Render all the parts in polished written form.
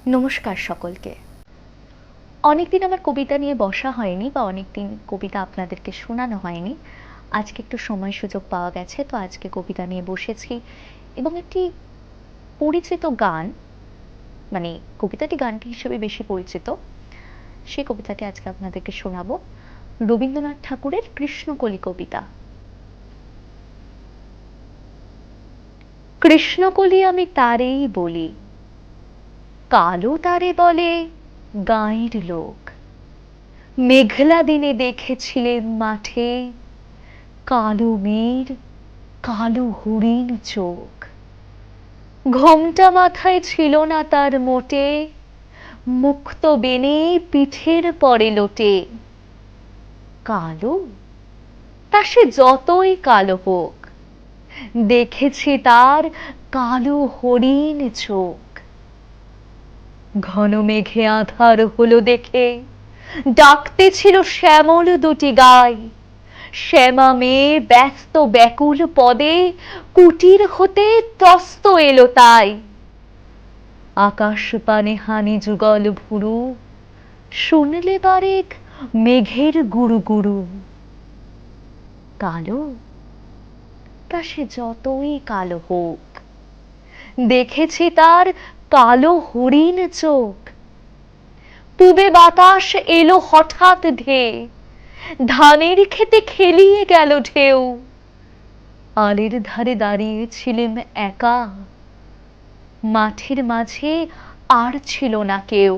নমস্কার সকলকে। অনেকদিন আমার কবিতা নিয়ে বসা হয়নি বা অনেকদিন কবিতা আপনাদেরকে শোনানো হয়নি। আজকে একটু সময় সুযোগ পাওয়া গেছে, তো আজকে কবিতা নিয়ে বসেছি এবং একটি পরিচিত গান, মানে কবিতাটি গানটি হিসেবে বেশি পরিচিত, সেই কবিতাটি আজকে আপনাদেরকে শোনাবো। রবীন্দ্রনাথ ঠাকুরের কৃষ্ণকলি কবিতা। কৃষ্ণকলি আমি তারেই বলি, কালো তারে বলে গাঁয়ের লোক। মেঘলা দিনে দেখেছিলেন মাঠে, কালো মেঘ কালো হরিণ চোখ। ঘোমটা মাথায় ছিল না তার মোটে, মুক্ত বেনে পিঠের পরে লোটে। কালো, তা সে যতই কালো হোক, দেখেছি তার কালো হরিণ চোখ। ঘন মেঘে আঁধার হলো দেখে, ডাকতে ছিল শ্যামল দুটি গাই। শ্যামা মেয়ে ব্যস্ত ব্যাকুল পদে, কুটির হতে ত্রস্ত এলো তাই। আকাশ পানে হানি যুগল ভুরু, শুনলে বারেক মেঘের গুরু গুরু। কালো, তা সে যতই কালো হোক, দেখেছি তার কালো হরিণ চোখ। পূবে বাতাস এলো হঠাৎ ধেয়ে, ধানের খেতে খেলিয়ে গেল ঢেউ। আলের ধারে দাঁড়িয়েছিলেম একা, মাঠের মাঝে আর ছিল না কেউ।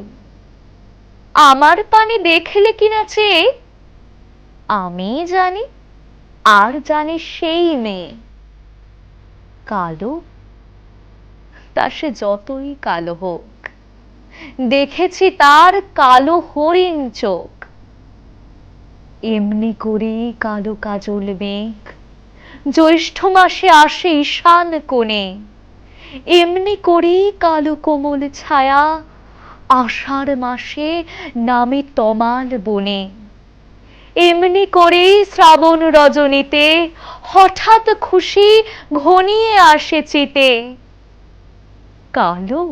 আমার পানে দেখলে কিনা চেয়ে, আমি জানি আর জানে সেই মেয়ে। কালো, তা সে যতই কালো হোক, দেখেছি তার কালো হরিণ চোখ। এমনি করেই কালো কাজল মেঘ জ্যৈষ্ঠ মাসে আসে ঈশান কোণে। এমনি করেই কালো কোমল ছায়া আষাঢ় মাসে নামে তমাল বনে। এমনি করেই শ্রাবণ রজনীতে হঠাৎ খুশি ঘনিয়ে আসে চিতে। কালো,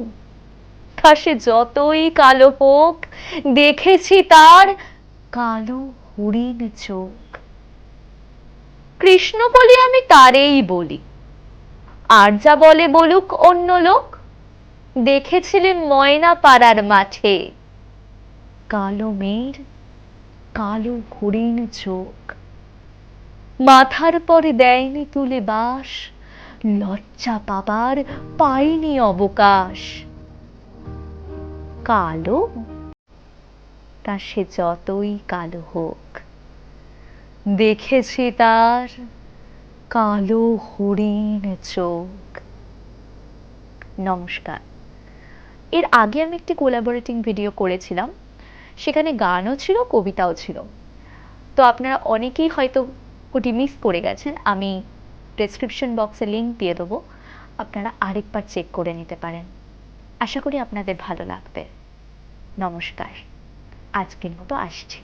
তা সে যতই কালো হোক, দেখেছি তার কালো হরিণ চোখ। কৃষ্ণকলি আমি তারেই বলি, আর যা বলে বলুক অন্য লোক। দেখেছিলেন ময়না পাড়ার মাঠে, কালো মেয়ের কালো হরিণ চোখ। মাথার পরে দেয়নি তুলে বাস, লজ্জা পাবার পায়নি অবকাশ। কালো, তা সে যতই কালো হোক, দেখেছি তার কালো হরিণ চোখ। নমস্কার। এর আগে আমি একটি কোলাবোরেটিং ভিডিও করেছিলাম, সেখানে গানও ছিল, কবিতাও ছিল। তো আপনারা অনেকেই হয়তো ওটি মিস করে গেছেন। আমি ডেসক্রিপশন বক্সে লিংক দিয়ে দেবো, আপনারা আরেকবার চেক করে নিতে পারেন। আশা করি আপনাদের ভালো লাগবে। নমস্কার, আজকের মতো আসছি।